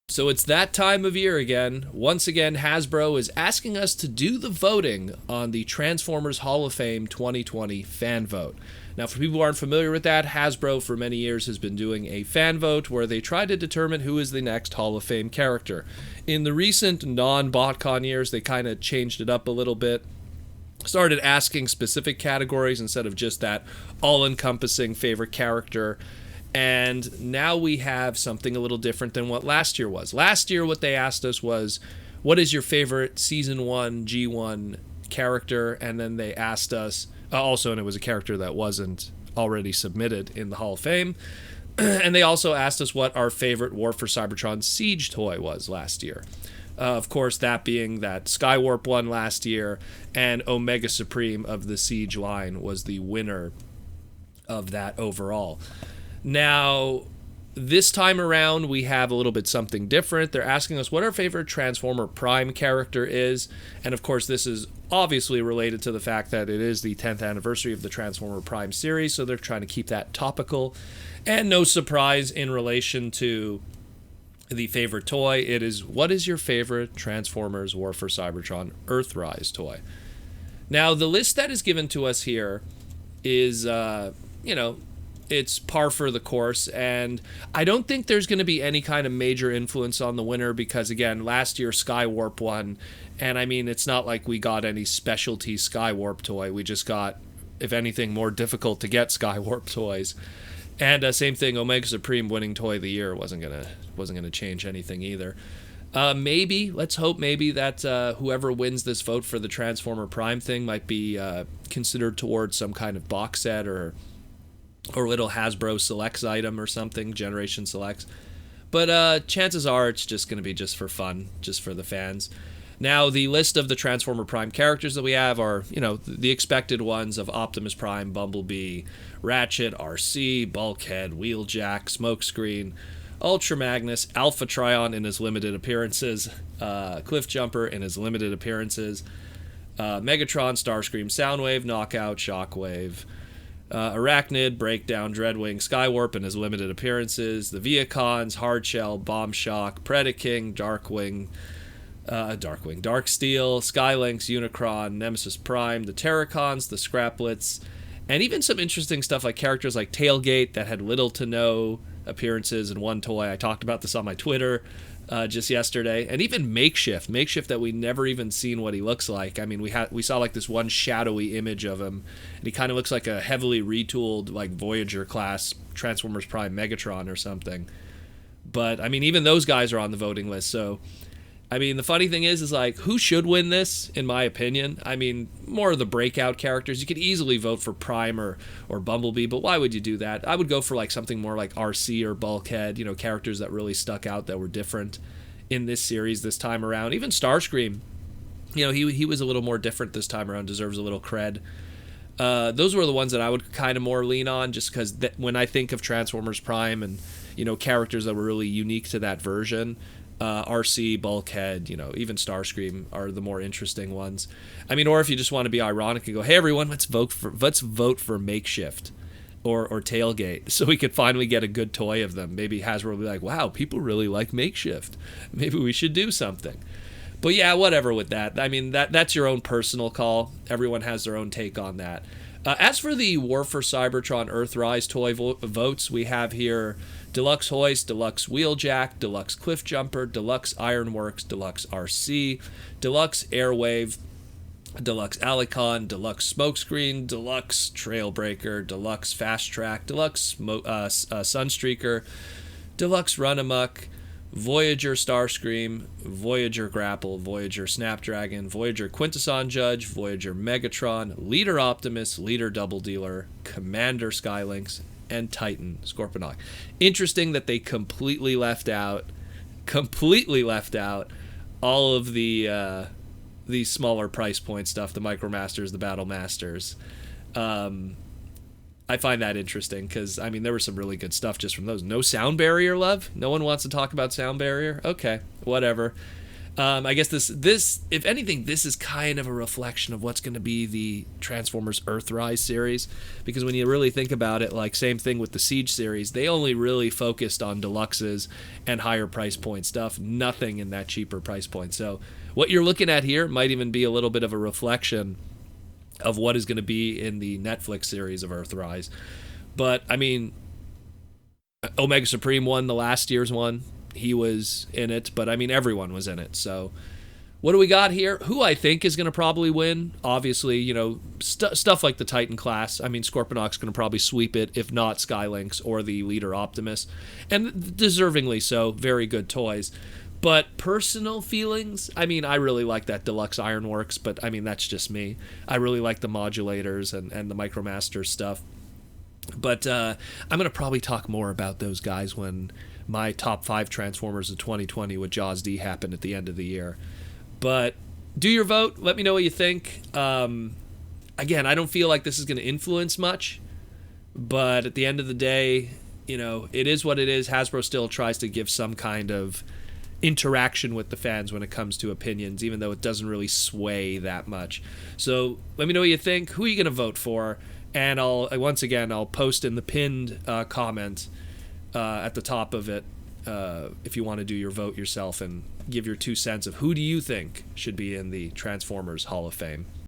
So it's that time of year again. Once again, Hasbro is asking us to do the voting on the Transformers Hall of Fame 2020 fan vote. Now, for people who aren't familiar with that, Hasbro for many years has been doing a fan vote where they try to determine who is the next Hall of Fame character. In the recent non-BotCon years, they kind of changed it up a little bit. Started asking specific categories instead of just that all-encompassing favorite character. And now we have something a little different than what last year was. Last year, what they asked us was, what is your favorite Season 1 G1 character? And then they asked us, also, and it was a character that wasn't already submitted in the Hall of Fame. And they also asked us what our favorite War for Cybertron Siege toy was last year. Of course, that being that Skywarp won last year, and Omega Supreme of the Siege line was the winner of that overall. Now, this time around, we have a little bit something different. They're asking us what our favorite Transformer Prime character is. And of course, this is obviously related to the fact that it is the 10th anniversary of the Transformer Prime series, so they're trying to keep that topical. And no surprise in relation to the favorite toy, it is, what is your favorite Transformers War for Cybertron EarthRise toy? Now, the list that is given to us here is, it's par for the course, and I don't think there's going to be any kind of major influence on the winner because, again, last year Skywarp won, and I mean, it's not like we got any specialty Skywarp toy. We just got, if anything, more difficult to get Skywarp toys. And same thing, Omega Supreme winning Toy of the Year wasn't gonna change anything either. Maybe, let's hope maybe that whoever wins this vote for the Transformer Prime thing might be considered towards some kind of box set or little Hasbro Selects item or something, Generation Selects. But chances are it's just going to be just for fun, just for the fans. Now, the list of the Transformer Prime characters that we have are, the expected ones of Optimus Prime, Bumblebee, Ratchet, RC, Bulkhead, Wheeljack, Smokescreen, Ultra Magnus, Alpha Trion in his limited appearances, Cliffjumper in his limited appearances, Megatron, Starscream, Soundwave, Knockout, Shockwave, Arachnid, Breakdown, Dreadwing, Skywarp in his limited appearances, the Viacons, Hardshell, Bombshock, Predaking, Darkwing, Darksteel, Skylynx, Unicron, Nemesis Prime, the Terracons, the Scraplets, and even some interesting stuff like characters like Tailgate that had little to no appearances in one toy. I talked about this on my Twitter just yesterday. And even Makeshift that we never even seen what he looks like. I mean, we saw like this one shadowy image of him, and he kind of looks like a heavily retooled like Voyager class Transformers Prime Megatron or something. But I mean, even those guys are on the voting list, so I mean, the funny thing is like, who should win this, in my opinion? I mean, more of the breakout characters. You could easily vote for Prime or Bumblebee, but why would you do that? I would go for like something more like RC or Bulkhead, characters that really stuck out that were different in this series this time around. Even Starscream, he was a little more different this time around, deserves a little cred. Those were the ones that I would kind of more lean on, just because when I think of Transformers Prime and, characters that were really unique to that version, RC, Bulkhead, even Starscream are the more interesting ones. I mean, or if you just want to be ironic and go, hey everyone, let's vote for Makeshift or Tailgate, so we could finally get a good toy of them. Maybe Hasbro will be like, wow, people really like Makeshift. Maybe we should do something. But yeah, whatever with that. I mean, that's your own personal call. Everyone has their own take on that. As for the War for Cybertron EarthRise toy votes, we have here Deluxe Hoist, Deluxe Wheeljack, Deluxe Cliffjumper, Deluxe Ironworks, Deluxe RC, Deluxe Airwave, Deluxe Alicon, Deluxe Smokescreen, Deluxe Trailbreaker, Deluxe Fast Track, Deluxe Sunstreaker, Deluxe Runamuck, Voyager Starscream, Voyager Grapple, Voyager Snapdragon, Voyager Quintesson Judge, Voyager Megatron, Leader Optimus, Leader Double Dealer, Commander Skylynx, and Titan Scorponok. Interesting that they completely left out all of the smaller price point stuff, the Micromasters, the Battle Masters. I find that interesting because, I mean, there was some really good stuff just from those. No Sound Barrier, love? No one wants to talk about Sound Barrier? Okay, whatever. I guess this, if anything, this is kind of a reflection of what's going to be the Transformers EarthRise series, because when you really think about it, like same thing with the Siege series, they only really focused on deluxes and higher price point stuff, nothing in that cheaper price point. So what you're looking at here might even be a little bit of a reflection of what is going to be in the Netflix series of EarthRise. But I mean, Omega Supreme won the last year's one. He was in it, but I mean, everyone was in it. So what do we got here? Who I think is going to probably win? Obviously, you know, stuff like the Titan class. I mean, Scorponok's going to probably sweep it, if not Skylynx or the Leader Optimus. And deservingly so. Very good toys. But personal feelings, I mean, I really like that Deluxe Ironworks, but I mean, that's just me. I really like the modulators and the Micromaster stuff. But I'm going to probably talk more about those guys when my top 5 Transformers of 2020 with Jaws D happened at the end of the year. But do your vote. Let me know what you think. Again, I don't feel like this is going to influence much. But at the end of the day, you know, it is what it is. Hasbro still tries to give some kind of interaction with the fans when it comes to opinions, even though it doesn't really sway that much. So let me know what you think. Who are you going to vote for? And I'll post in the pinned comment at the top of it if you want to do your vote yourself and give your 2 cents of who do you think should be in the Transformers Hall of Fame.